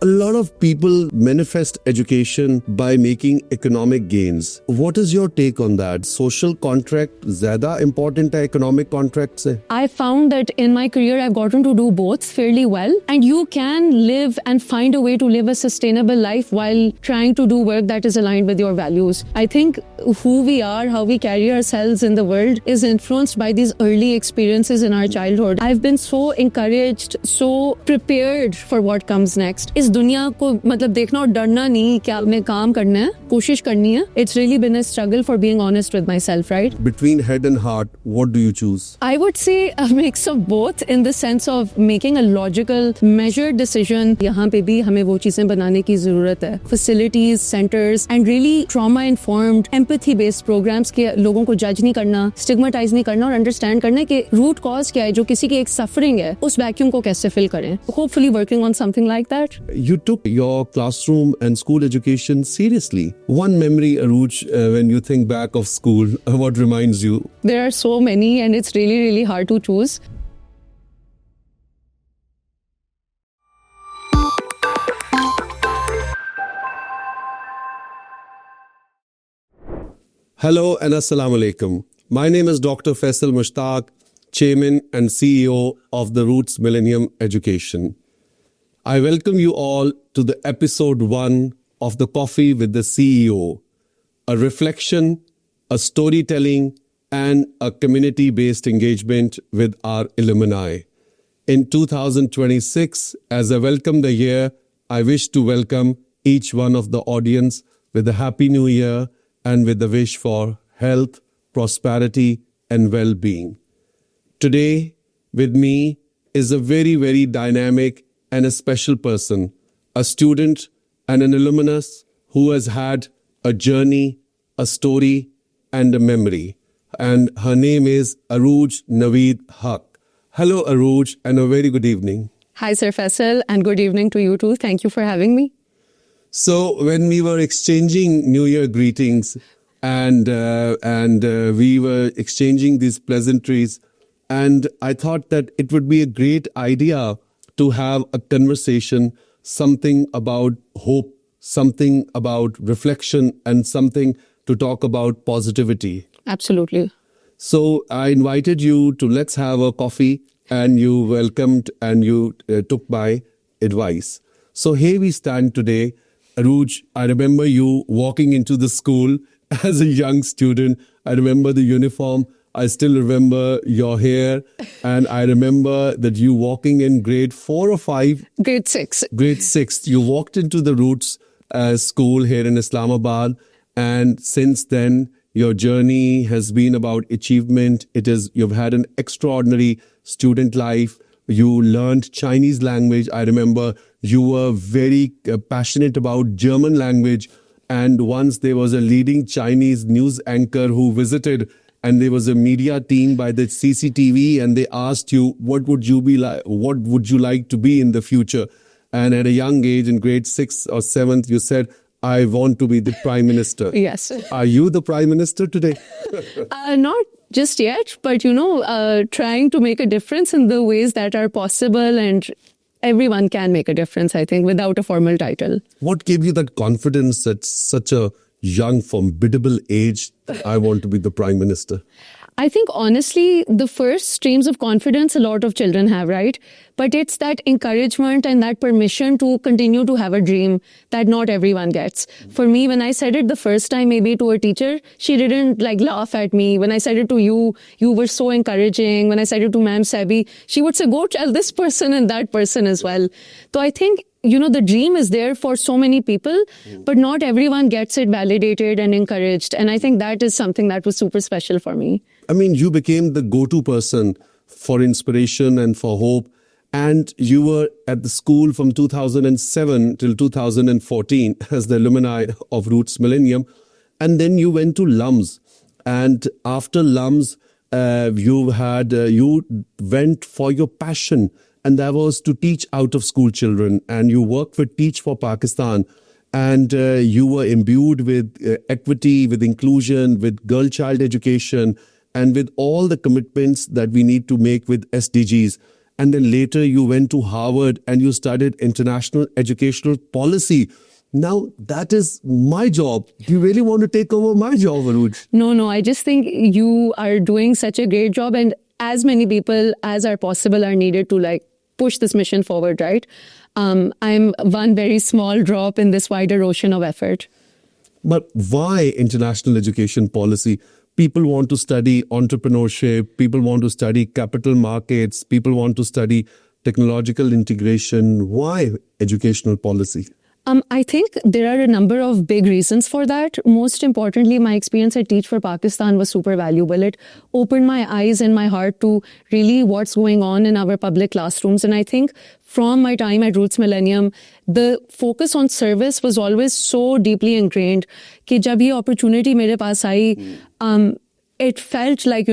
A lot of people manifest education by making economic gains. What is your take on that? Social contract ज़्यादा important है economic contract से? I found that in my career I've gotten to do both fairly well, and you can live and find a way to live a sustainable life while trying to do work that is aligned with your values. I think who we are, how we carry ourselves in the world is influenced by these early experiences in our childhood. I've been so encouraged, so prepared for what comes next. इस दुनिया को मतलब देखना और डरना नहीं कि आपने काम करना है, कोशिश करनी है. It's really been a struggle for being honest with myself, right? Between head and heart, what do you choose? I would say a mix of both in the sense of making a logical, measured decision. यहाँ पे भी हमें वो चीजें बनाने की जरूरत है. Facilities, centers, and really trauma-informed, empathy-based programs के लोगों को judge नहीं करना, stigmatize नहीं करना और understand करना कि root cause क्या है जो किसी की एक suffering है, उस vacuum को कैसे fill करें. Hopefully working on something like that. You took your classroom and school education seriously. One memory, Aruj, when you think back of school, what reminds you? There are so many and it's really, really hard to choose. Hello and Assalamu Alaikum. My name is Dr. Faisal Mushtaq, Chairman and CEO of the Roots Millennium Education. I welcome you all to the episode 1 of the Coffee with the CEO, a reflection, a storytelling, and a community-based engagement with our alumni. In 2026, as I welcome the year, I wish to welcome each one of the audience with a Happy New Year and with the wish for health, prosperity, and well-being. Today, with me is a very, very dynamic and a special person, a student and an alumnus who has had a journey, a story, and a memory. And her name is Aruj Naveed Haq. Hello, Aruj, and a very good evening. Hi, Sir Faisal, and good evening to you too. Thank you for having me. So when we were exchanging New Year greetings and we were exchanging these pleasantries, and I thought that it would be a great idea to have a conversation, something about hope, something about reflection, and something to talk about positivity. Absolutely. So I invited you to let's have a coffee, and you welcomed and you took my advice. So here we stand today. Aruj, I remember you walking into the school as a young student. I remember the uniform. I still remember your hair, and I remember that you walking in grade 4 or 5? Grade 6. Grade 6. You walked into the Roots school here in Islamabad, and since then, your journey has been about achievement. You've had an extraordinary student life. You learned Chinese language. I remember you were very passionate about German language, and once there was a leading Chinese news anchor who visited, and there was a media team by the CCTV, and they asked you, what would you like to be in the future? And at a young age, in grade 6 or 7th, you said, I want to be the Prime Minister. Yes. Are you the Prime Minister today? Not just yet, but trying to make a difference in the ways that are possible, and everyone can make a difference, I think, without a formal title. What gave you that confidence at such a young, formidable age, I want to be the Prime Minister? I think, honestly, the first streams of confidence a lot of children have, right? But it's that encouragement and that permission to continue to have a dream that not everyone gets. For me, when I said it the first time, maybe to a teacher, she didn't laugh at me. When I said it to you, you were so encouraging. When I said it to Ma'am Sabi, she would say, go tell this person and that person as well. So I think, the dream is there for so many people, but not everyone gets it validated and encouraged. And I think that is something that was super special for me. I mean, you became the go-to person for inspiration and for hope. And you were at the school from 2007 till 2014 as the alumni of Roots Millennium. And then you went to LUMS. And after LUMS, you went for your passion. And that was to teach out-of-school children. And you worked with Teach for Pakistan. And you were imbued with equity, with inclusion, with girl-child education, and with all the commitments that we need to make with SDGs. and then later you went to Harvard and you studied international educational policy. Now that is my job. Do you really want to take over my job, Aruj? No, I just think you are doing such a great job, and as many people as are possible are needed to like push this mission forward, right? I'm one very small drop in this wider ocean of effort. But why international education policy? People want to study entrepreneurship, people want to study capital markets, people want to study technological integration. Why educational policy? I think there are a number of big reasons for that. Most importantly, my experience at Teach for Pakistan was super valuable. It opened my eyes and my heart to really what's going on in our public classrooms. And I think from my time at Roots Millennium, the focus on service was always so deeply ingrained कि जब ये opportunity मेरे पास आई, it felt like,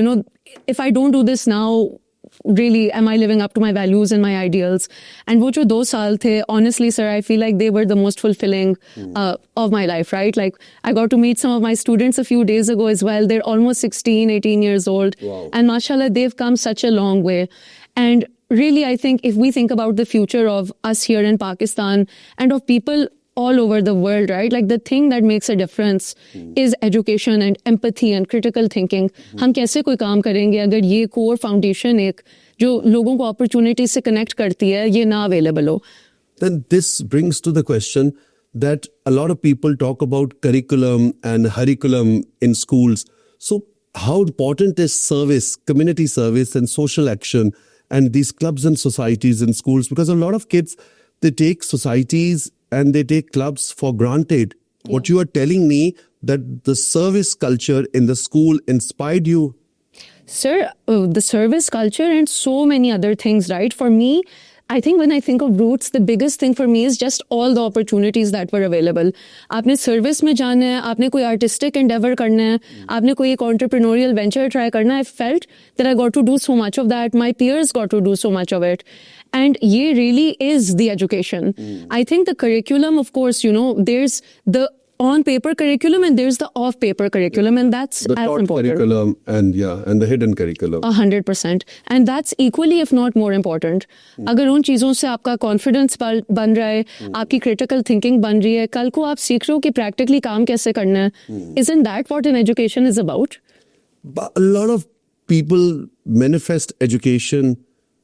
if I don't do this now, really, am I living up to my values and my ideals? And wo jo 2 saal the, honestly, sir, I feel like they were the most fulfilling of my life, right? Like, I got to meet some of my students a few days ago as well. They're almost 16, 18 years old. Wow. And mashallah, they've come such a long way. And really, I think if we think about the future of us here in Pakistan and of people all over the world, right? Like the thing that makes a difference is education and empathy and critical thinking. हम कैसे कोई काम करेंगे अगर ये core foundation एक जो लोगों को opportunity से connect करती है ये ना available हो. Then this brings to the question that a lot of people talk about curriculum and curriculum in schools. So how important is service, community service and social action and these clubs and societies in schools? Because a lot of kids, they take societies and they take clubs for granted. Yeah. What you are telling me that the service culture in the school inspired you? Sir, the service culture and so many other things, right? For me, I think when I think of Roots, the biggest thing for me is just all the opportunities that were available. आपने service में जाना है, आपने कोई artistic endeavor करना है, आपने कोई एक entrepreneurial venture try करना है. I felt that I got to do so much of that. My peers got to do so much of it. And ये really is the education. I think the curriculum, of course, there's the on-paper curriculum and there's the off-paper curriculum, and that's the as taught important. Curriculum and the hidden curriculum. 100%. And that's equally, if not more important. अगर उन चीज़ों से आपका confidence बन रहा है, आपकी critical thinking बन रही है, कल को आप सीख रहे हो कि practically काम कैसे करना है. Isn't that what an education is about? But a lot of people manifest education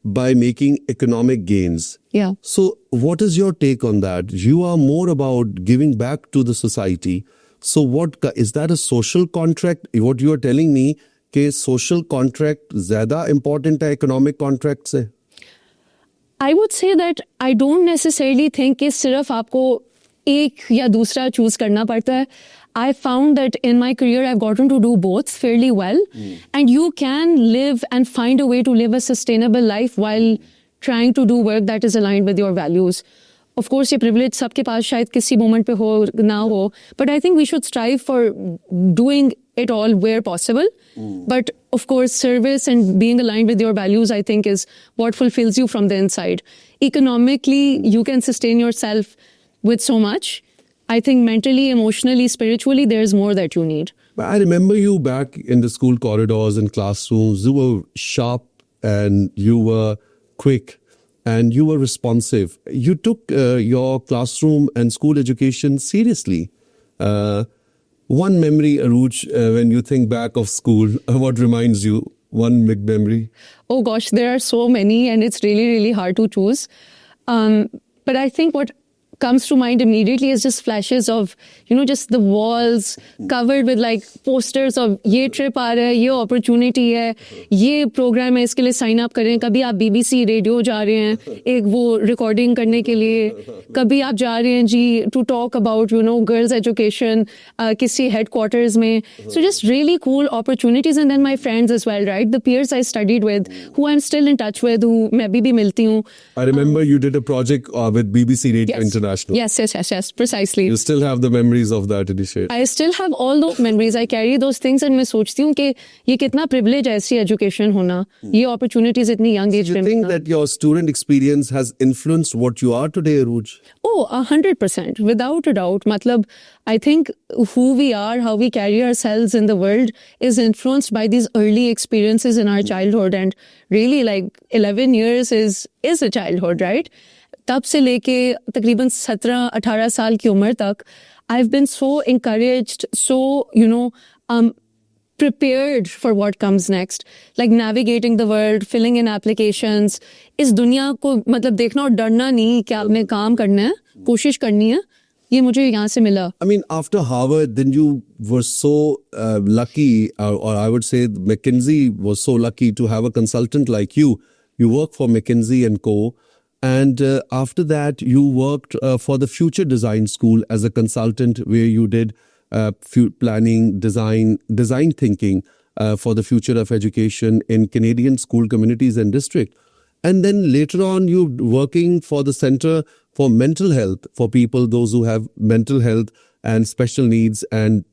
by making economic gains. Yeah. So what is your take on that? You are more about giving back to the society. So is that a social contract? What you are telling me कि social contract ज़्यादा important है economic contract से? I would say that I don't necessarily think कि सिर्फ आपको एक या दूसरा choose करना पड़ता है. I found that in my career, I've gotten to do both fairly well. And you can live and find a way to live a sustainable life while trying to do work that is aligned with your values. Of course, ये privilege सबके पास शायद किसी moment पे हो ना हो. But I think we should strive for doing it all where possible. But of course, service and being aligned with your values, I think, is what fulfills you from the inside. Economically, you can sustain yourself with so much. I think mentally, emotionally, spiritually, there's more that you need. I remember you back in the school corridors and classrooms. You were sharp and you were quick and you were responsive. You took your classroom and school education seriously. One memory, Aruj, when you think back of school, what reminds you? One big memory? Oh gosh, there are so many and it's really, really hard to choose. But I think what comes to mind immediately is just flashes of, just the walls covered with like posters of ये trip आ रहा है, ये opportunity है, ये program है, इसके लिए sign up करें. कभी आप BBC radio जा रहे हैं, एक वो recording करने के लिए, कभी आप जा रहे हैं जी to talk about, girls education, किसी headquarters में. So just really cool opportunities, and then my friends as well, right? The peers I studied with, who I'm still in touch with, who मैं अभी भी मिलती हूँ. I remember you did a project with BBC Radio Yes. International. international. Yes, precisely. You still have the memories of that initiative. I still have all those memories. I carry those things and मैं सोचती हूँ कि ये कितना privilege है ऐसी education होना, ये opportunities इतनी young age Do you पे think मिलना. that your student experience has influenced what you are today, Aruj? Oh, 100%, without a doubt. Matlab, I think who we are, how we carry ourselves in the world is influenced by these early experiences in our childhood. And really, like 11 years is a childhood, right? तब से लेके तकरीबन 17-18 साल की उम्र तक, I've been so encouraged, so, prepared for what comes next, like navigating the world, filling in applications. इस दुनिया को मतलब देखना और डरना नहीं कि आपने काम करना है, कोशिश करनी है. ये मुझे यहाँ से मिला. I mean, after Harvard, then you were so lucky, or I would say McKinsey was so lucky to have a consultant like you. You work for McKinsey and Co. And after that, you worked for the Future Design School as a consultant, where you did planning, design thinking for the future of education in Canadian school communities and district. And then later on, you working for the Center for Mental Health for people, those who have mental health and special needs and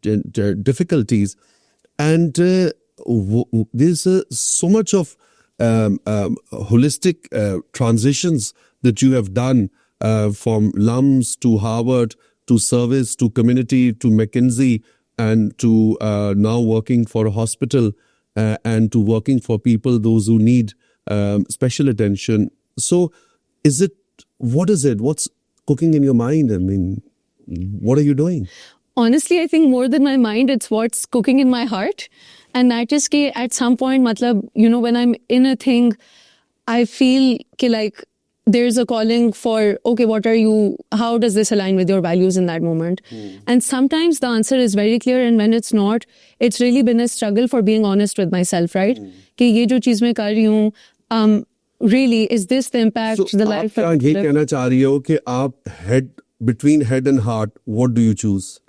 difficulties. And there's so much of holistic transitions that you have done from LUMS to Harvard to service to community to McKinsey and to now working for a hospital and to working for people, those who need special attention. So what is it? What's cooking in your mind? I mean, what are you doing? Honestly, I think more than my mind, it's what's cooking in my heart. And that is कि at some point, matlab, when I'm in a thing, I feel कि like there's a calling for, okay, how does this align with your values in that moment? And sometimes the answer is very clear, and when it's not, it's really been a struggle for being honest with myself, right? कि ये जो चीज मैं कर रही हूँ, really, is this the impact, the life आप क्या ये कहना चाह रही हो कि आप between head and heart, what do you choose?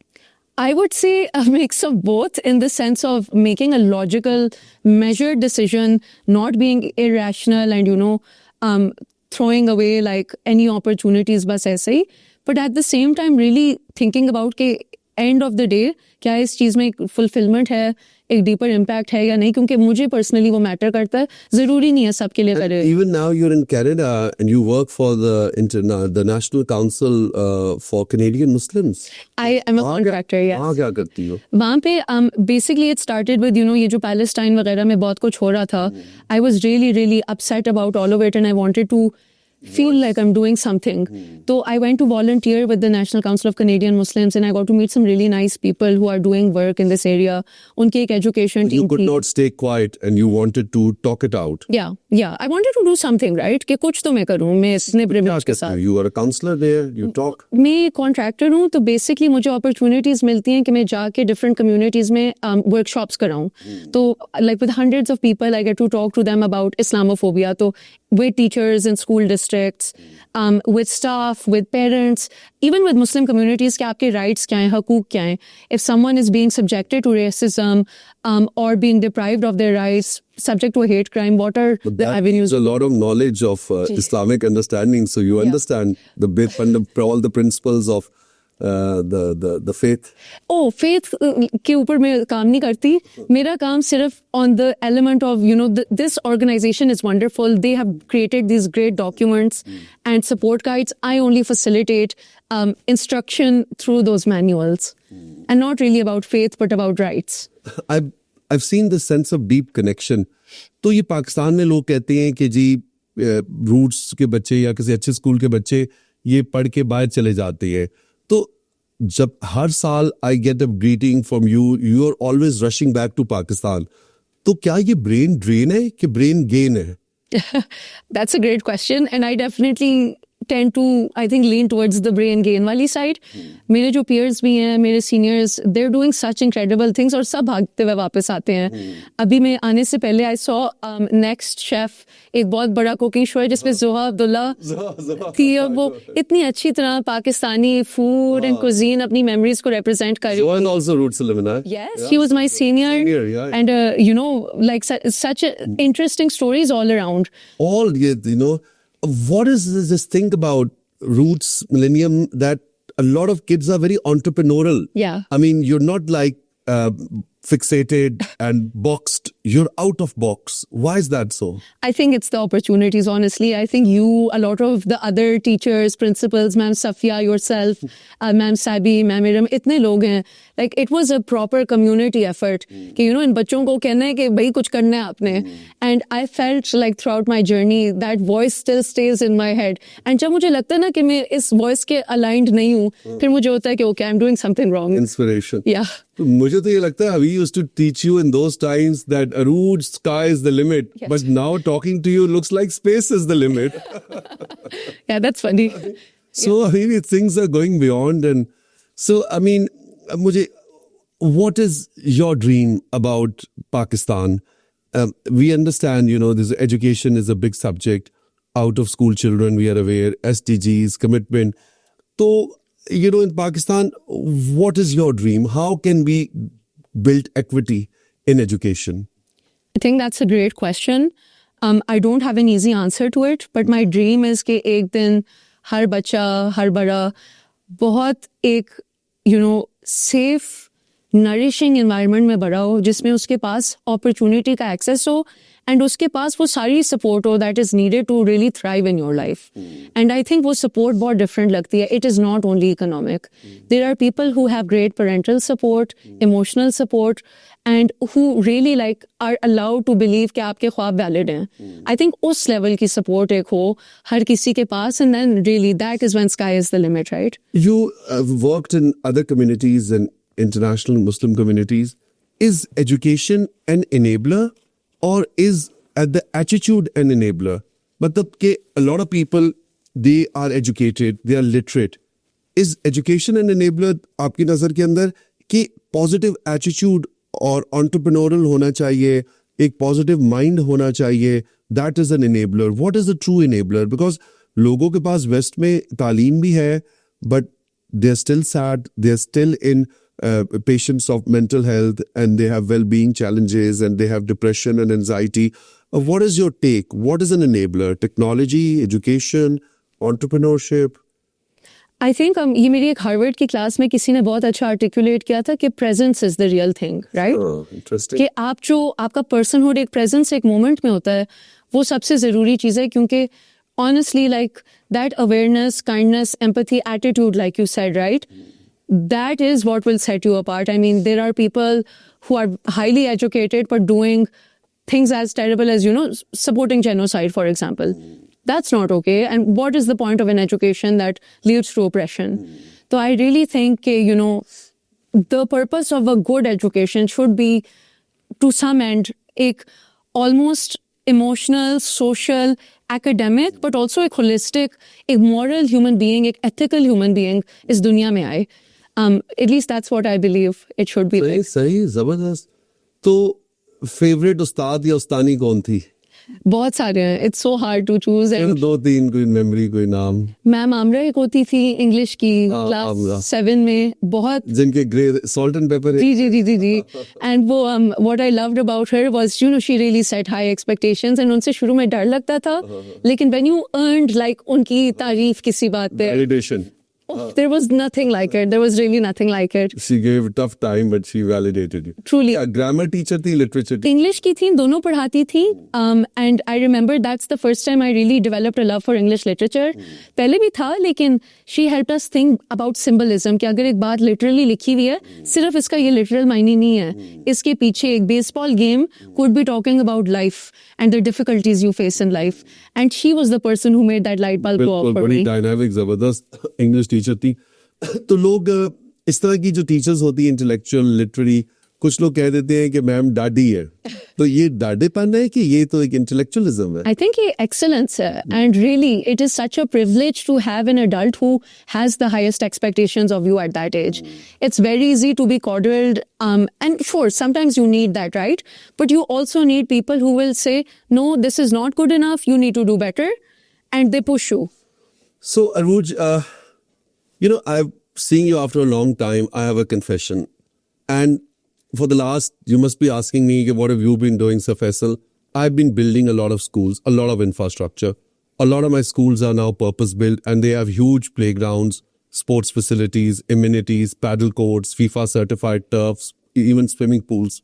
I would say a mix of both, in the sense of making a logical, measured decision, not being irrational and, throwing away like any opportunities bas aise hi. But at the same time, really thinking about के end of the day, क्या इस चीज़ में fulfillment है, एक deeper impact है या नहीं, क्योंकि मुझे personally वो matter करता है, ज़रूरी नहीं है सबके लिए करे. Even now you're in Canada and you work for the National Council for Canadian Muslims. I am a contractor, yes. वहाँ क्या करती हो? वहाँ पे basically it started with, ये जो Palestine वगैरह में बहुत कुछ हो रहा था. I was really, really upset about all of it, and I wanted to feel like I'm doing something. So I went to volunteer with the National Council of Canadian Muslims, and I got to meet some really nice people who are doing work in this area. उनकी एक education team You could not stay quiet and you wanted to talk it out. Yeah. I wanted to do something, right? कि कुछ तो मैं करूँ, मैं इतने privilege के साथ. You are a counselor there, you talk. मैं contractor हूँ, तो basically मुझे opportunities मिलती हैं कि मैं जाके different communities में workshops कराऊँ. तो like with hundreds of people, I get to talk to them about Islamophobia. तो with teachers in school districts, with staff, with parents, even with Muslim communities, कि आपके rights क्या हैं, हकूक क्या हैं. If someone is being subjected to racism or being deprived of their rights, subject to a hate crime, what are the avenues? There's a lot of knowledge of Islamic understanding, so you understand all the principles of the faith. Oh, faith के ऊपर मैं काम नहीं करती. मेरा काम सिर्फ on the element of, this organization is wonderful. They have created these great documents and support guides. I only facilitate instruction through those manuals, and not really about faith, but about rights. I've seen the sense of deep connection. तो ये पाकिस्तान में लोग कहते हैं कि जी roots के बच्चे या किसी अच्छे स्कूल के बच्चे ये पढ़ के बाहर चले जाते हैं. तो जब हर साल I get a greeting from you, you are always rushing back to Pakistan. तो क्या ये brain drain है कि brain gain है? That's a great question, and I definitely tend to, I think, lean towards the brain gain वाली side. मेरे जो peers भी हैं, मेरे seniors, they're doing such incredible things और सब भागते हुए वापस आते हैं. अभी मैं आने से पहले I saw Next Chef, एक बहुत बड़ा cooking show है जिसमें ज़ोहा अब्दुल्ला थी. वो इतनी अच्छी तरह पाकिस्तानी food and cuisine अपनी memories को represent कर रही. Zohan also roots alumni. Yes, he was my senior, yeah. And like such interesting stories all around. What is this thing about Roots Millennium that a lot of kids are very entrepreneurial. Yeah. I mean, you're not like fixated and boxed. You're out of box. Why is that so? I think it's the opportunities, honestly. I think a lot of the other teachers, principals, Ma'am Safia, yourself, Ma'am Sabi, Ma'am Iram, itne log hain. Like, it was a proper community effort. कि, in बच्चों को कहना है कि भाई कुछ करना है आपने. And I felt like throughout my journey, that voice still stays in my head. And जब मुझे लगता है ना कि मैं इस voice के aligned नहीं हूँ, फिर मुझे होता है कि okay, I'm doing something wrong. Inspiration. Yeah. तो मुझे तो ये लगता है we used to teach you in those times that Arooj, sky is the limit. Yes. But now talking to you looks like space is the limit. Yeah, that's funny. So I mean, things are going beyond, and so I mean, what is your dream about Pakistan? We understand, this education is a big subject. Out of school children, we are aware, SDGs, commitment. So, in Pakistan, what is your dream? How can we build equity in education? I think that's a great question. I don't have an easy answer to it, but my dream is कि एक दिन हर बच्चा, हर बड़ा बहुत एक, safe, nourishing environment में बड़ा हो, जिसमें उसके पास opportunity का access हो, and उसके पास वो सारी support हो that is needed to really thrive in your life. And I think वो support बहुत different लगती है. It is not only economic. There are people who have great parental support, emotional support, and who really are allowed to believe कि आपके ख्वाब valid हैं. I think उस level की support एक हो हर किसी के पास, and then really that is when sky is the limit, right? You worked in other communities and international Muslim communities. Is education an enabler, or is the attitude an enabler? Matlab ke a lot of people, they are educated, they are literate. Is education an enabler aapki nazar ke andar कि positive attitude और entrepreneurial होना चाहिए, एक positive mind होना चाहिए, that is an enabler? What is the true enabler? Because लोगों के पास West में तालीम भी है, but they're still sad, they're still in patients of mental health, and they have well-being challenges, and they have depression and anxiety. What is your take? What is an enabler? Technology, education, entrepreneurship? I think ये मेरी एक Harvard की class में किसी ने बहुत अच्छा articulate किया था कि presence is the real thing, right? Interesting. कि आप जो आपका पर्सनहुड एक प्रेजेंस एक मोमेंट में होता है, वो सबसे ज़रूरी चीज़ है, क्योंकि honestly, like that awareness, kindness, empathy, attitude, like you said, right? That is what will set you apart. I mean, there are people who are highly educated but doing things as terrible as, supporting genocide, for example. That's not okay. And what is the point of an education that leads to oppression? So I really think, the purpose of a good education should be, to some end, almost emotional, social, academic, but also a holistic, a moral human being, a ethical human being is dunya mein aaye. At least that's what I believe it should be like. सही जबरदस्त. तो favourite उस्ताद या उस्तानी कौन थी? बहुत सारे हैं. It's so hard to choose. And दो तीन कोई मेमोरी, कोई नाम? मैम आमरा एक होती थी इंग्लिश की, आमरा. क्लास 7 में, बहुत जिनके ग्रे सॉल्ट एंड पेपर है. जी. And वो what I loved about her was, she really set high expectations, and उनसे शुरू में डर लगता था, लेकिन when you earned like उनकी तारीफ किसी बात पे, Validation. there was nothing like it. There was really nothing like it. She gave a tough time, but she validated you. Truly. Grammar teacher थी, literature teacher? English की थी, दोनों पढ़ाती थी. And I remember that's the first time I really developed a love for English literature. पहले भी था, लेकिन she helped us think about symbolism, कि अगर एक बात literally लिखी हुई है, सिर्फ इसका ये literal मायने नहीं है. इसके पीछे एक baseball game could be talking about life and the difficulties you face in life. And she was the person who made that light bulb go off for बड़ी me. डायनामिक जबरदस्त इंग्लिश टीचर थी. तो लोग इस तरह की जो teachers होती है, इंटेलेक्चुअल, लिटरेरी, कुछ लोग कह देते हैं कि मैम डाडी है. तो ये डाडेपन है कि ये तो एक इंटेलेक्चुअलिज्म है? I think excellence, and really it is such a privilege to have an adult who has the highest expectations of you at that age. It's very easy to be coddled, and sure, sometimes you need that, right? But you also need people who will say, no, this is not good enough, you need to do better, and they push you. So Arooj, I've seen you after a long time. I have a confession. And for the last, you must be asking me, what have you been doing, Sir Faisal? I've been building a lot of schools, a lot of infrastructure. a lot of my schools are now purpose built and they have huge playgrounds, sports facilities, amenities, paddle courts, FIFA certified turfs, even swimming pools.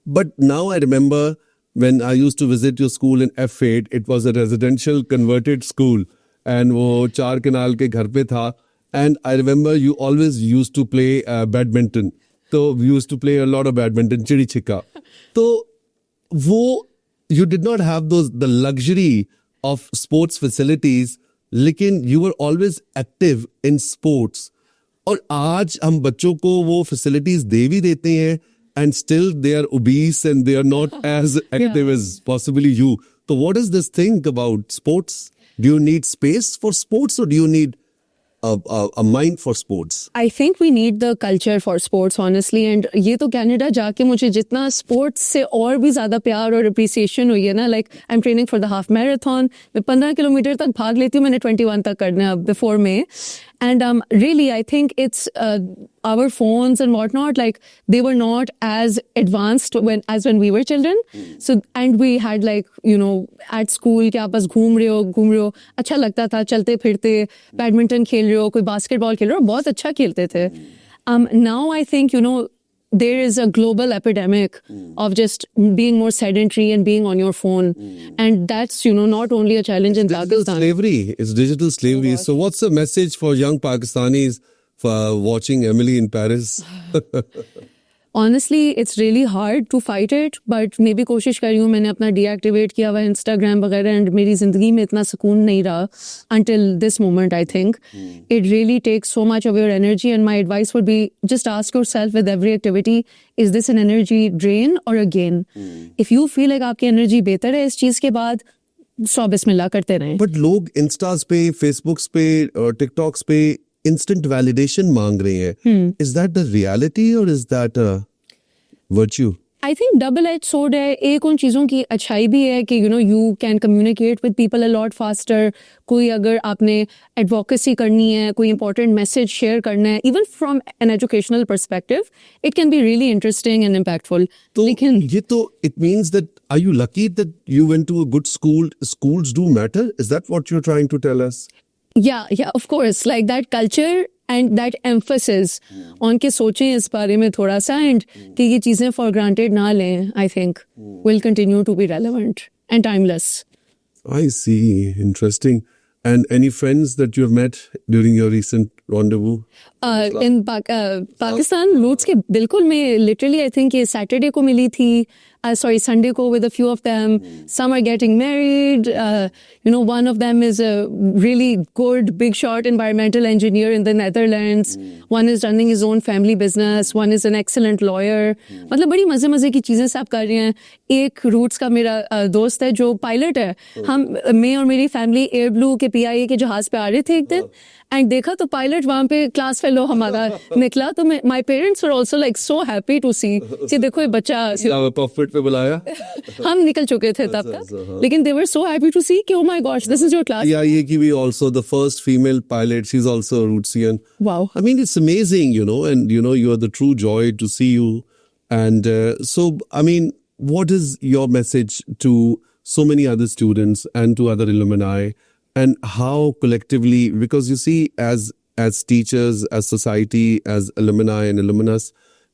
But now I remember when I used to visit your school in F8, it was a residential converted school and वो चार कनाल के घर पे था. And I remember you always used to play badminton. So we used to play a lot of badminton, chidi chikka. So वो you did not have the luxury of sports facilities, लेकिन you were always active in sports. और आज हम बच्चों को वो facilities दे भी देते हैं and still they are obese and they are not as active as possibly you. So what is this thing about sports? Do you need space for sports or do you need a mind for sports? I think we need the culture for sports, honestly. And ये तो Canada जाके मुझे जितना sports से और भी ज़्यादा प्यार और appreciation हुई है ना, like I'm training for the half marathon. मैं 15 किलोमीटर तक भाग लेती हूँ, मैंने 21 तक करना है before May. And really, I think it's our phones and whatnot, like they were not as advanced as when we were children. So, and we had like, you know, at school कि आप बस घूम रहे हो, अच्छा लगता था, चलते फिरते, बैडमिंटन खेल रहे हो, कोई बास्केटबॉल खेल रहे हो, बहुत अच्छा खेलते थे. Now I think, you know, there is a global epidemic of just being more sedentary and being on your phone. And that's, you know, not only a challenge in Pakistan. Slavery. It's digital slavery. So what's the message for young Pakistanis for watching Emily in Paris? Honestly, it's really hard to fight it, but मैं भी कोशिश कर रही हूँ. मैंने अपना deactivate किया हुआ Instagram वगैरह, and मेरी ज़िंदगी में इतना सुकून नहीं रहा until this moment, I think. It really takes so much of your energy, and my advice would be just ask yourself with every activity, is this an energy drain or a gain? If you feel like आपकी energy बेहतर है इस चीज़ के बाद, 100 बिस्मिल्लाह करते रहें. But लोग Instas पे, Facebooks पे, TikToks पे instant validation मांग रहे हैं. Is that the reality or is that a virtue? I think double-edged sword है. एक उन चीज़ों की अच्छाई भी है कि, you know, you can communicate with people a lot faster. कोई अगर आपने advocacy करनी है, कोई important message share करना है, even from an educational perspective, it can be really interesting and impactful. तो लेकिन ये तो it means that are you lucky that you went to a good school? Schools do matter? Is that what you're trying to tell us? Yeah, of course. Like that culture and that emphasis on के सोचें इस बारे में थोड़ा सा, and कि ये चीज़ें for granted ना लें, I think will continue to be relevant and timeless. I see. Interesting. And any friends that you have met during your recent rendezvous? In Pakistan, roots के बिल्कुल मैं literally I think ये Saturday को मिली थी. Sunday ko with a few of them. Some are getting married. You know, one of them is a really good, big shot environmental engineer in the Netherlands. One is running his own family business. One is an excellent lawyer. मतलब बड़ी मज़े की चीज़ें सब कर रहे हैं. एक रूट्स का मेरा दोस्त है जो पायलट है. मैं और मेरी फैमिली एयर ब्लू के PIA के जहाज़ पे आ रहे थे एक दिन. एंड देखा तो पायलट वहाँ पे क्लास फेलो हमारा निकला. तो my parents were also like so happy to see कि देखो ये बच्चा प्रॉफिट पे बुलाया. हम निकल चुके थे तब तक, लेकिन they were so happy to see कि oh my gosh, this is your class. ये की भी also the first female pilot. She's also a Rootsian. Wow. I mean, it's amazing, you know, and you know, you are the true joy to see you. And so, I mean, what is your message to so many other students and to other alumni? And how collectively, because you see, as teachers, as society, as alumni and alumnus,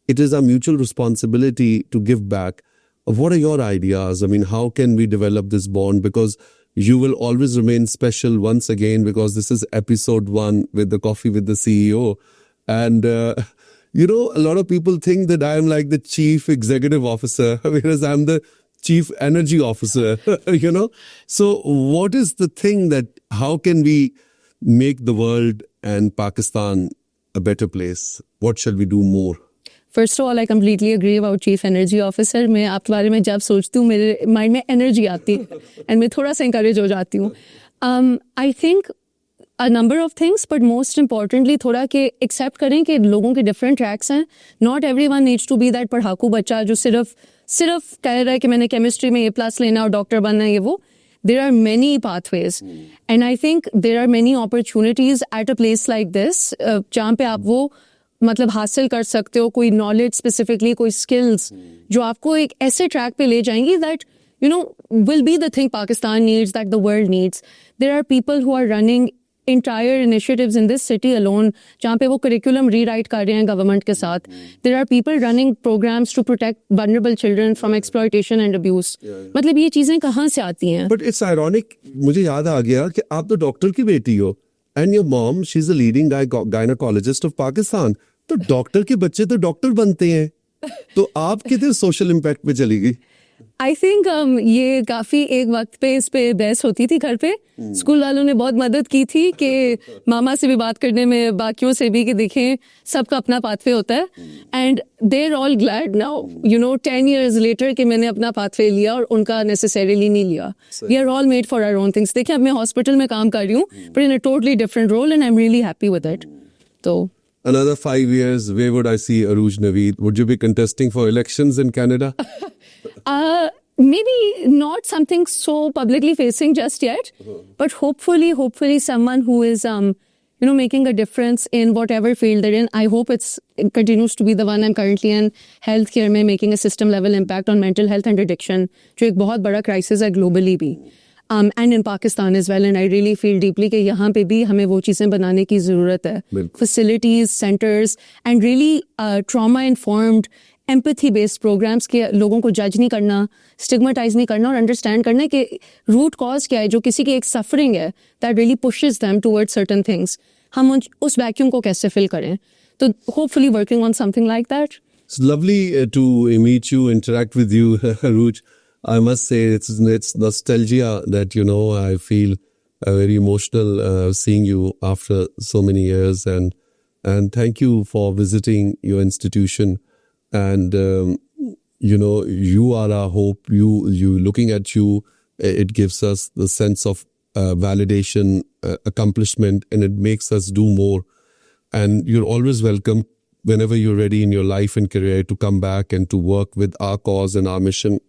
it is our mutual responsibility to give back. What are your ideas? I mean, how can we develop this bond? Because you will always remain special once again, because this is episode 1 with the Coffee with the CEO. And, you know, a lot of people think that I am like the chief executive officer, whereas I'm the chief energy officer, you know. So what is the thing that, how can we make the world and Pakistan a better place? What shall we do more? First of all, I completely agree about chief energy officer. मैं आपके बारे में जब सोचती हूँ मेरे mind में energy आती है and मैं थोड़ा सा encourage हो जाती हूँ. I think a number of things, but most importantly थोड़ा कि accept करें कि लोगों के different tracks हैं. Not everyone needs to be that पढ़ाकू बच्चा जो सिर्फ कह रहा है कि मैंने chemistry में A+ लेना और डॉक्टर बनना है ये वो. There are many pathways. And I think there are many opportunities at a place like this जहाँ पे आप वो मतलब हासिल कर सकते हो, कोई नॉलेज स्पेसिफिकली, कोई स्किल्स जो आपको एक ऐसे ट्रैक पे ले जाएंगी that will be the thing Pakistan needs, that the world needs. There are people who are running entire initiatives in this city alone, जहाँ पे वो curriculum rewrite कर रहे हैं government के साथ. There are people running programs to protect vulnerable children from exploitation and abuse. मतलब ये चीजें कहाँ से आती हैं? But it's ironic, मुझे याद आ गया कि आप तो डॉक्टर की बेटी हो and your mom, she's the leading gynecologist of Pakistan. तो डॉक्टर के बच्चे तो डॉक्टर बनते हैं. तो आप किधर सोशल इम्पैक्ट पे चली गई? आई थिंक ये काफी एक वक्त पे इस पे बहस होती थी घर पे. स्कूल वालों ने बहुत मदद की थी कि मामा से भी बात करने में, बाकियों से भी, कि देखें सबका अपना पाथवे होता है. And they are all glad now 10 years later कि मैंने अपना पाथवे लिया और उनका नेसेसरीली नहीं लिया. We are all made for our own things. देखिए अब मैं हॉस्पिटल में काम कर रही हूँ, but in a totally different role, and I am really happy with it. तो Another 5 years, where would I see Arooj Naveed? Would you be contesting for elections in Canada? Maybe not something so publicly facing just yet, but hopefully someone who is, making a difference in whatever field they're in. I hope it continues to be the one I'm currently in, healthcare में, making a system level impact on mental health and addiction, जो एक बहुत बड़ा crisis है globally भी. And in Pakistan as well, and I really feel deeply कि यहाँ पे भी हमें वो चीज़ें बनाने की ज़रूरत है. Facilities, centers, and really trauma-informed, empathy-based programs के लोगों को जज नहीं करना, stigmatize नहीं करना, और understand करना कि root cause क्या है जो किसी की एक suffering है that really pushes them towards certain things. हम उस vacuum को कैसे fill करें? तो hopefully working on something like that. It's lovely to meet you, interact with you, Arooj. I must say it's nostalgia that, I feel very emotional seeing you after so many years, and thank you for visiting your institution. And, you are our hope. You looking at you, it gives us the sense of validation, accomplishment, and it makes us do more. And you're always welcome whenever you're ready in your life and career to come back and to work with our cause and our mission.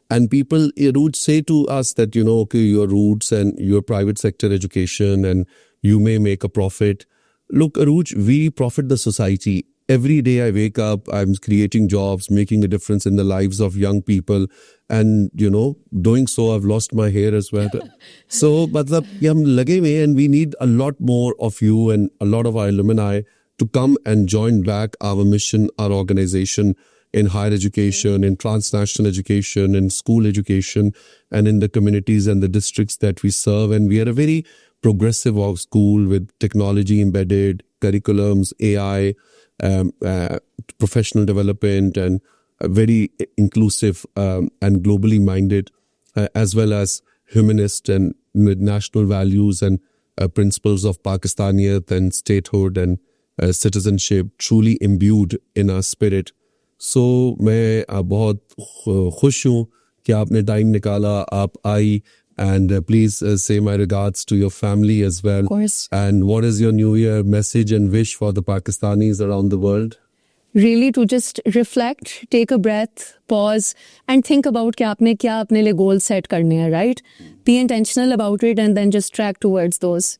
And people, Arooj, say to us that, okay, your roots and your private sector education and you may make a profit. Look, Arooj, we profit the society. Every day I wake up, I'm creating jobs, making a difference in the lives of young people. And, doing so, I've lost my hair as well. So, matlab, hum lage mein, and we need a lot more of you and a lot of our alumni to come and join back our mission, our organization, in higher education, in transnational education, in school education, and in the communities and the districts that we serve. And we are a very progressive school with technology embedded, curriculums, AI, professional development, and very inclusive and globally minded, as well as humanist and with national values and principles of Pakistaniyat and statehood and citizenship truly imbued in our spirit. So, मैं बहुत खुश हूँ कि आपने time निकाला, आप आई, and please say my regards to your family as well. Of course. And what is your New Year message and wish for the Pakistanis around the world? Really to just reflect, take a breath, pause, and think about कि आपने क्या अपने लिए goals set करने हैं, right? Be intentional about it and then just track towards those.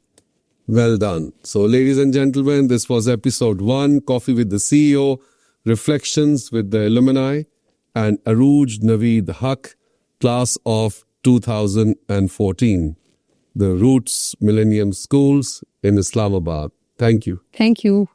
Well done. So, ladies and gentlemen, this was episode 1, Coffee with the CEO, Reflections with the Alumni, and Arooj Naveed Haq, class of 2014, the Roots Millennium Schools in Islamabad. Thank you. Thank you.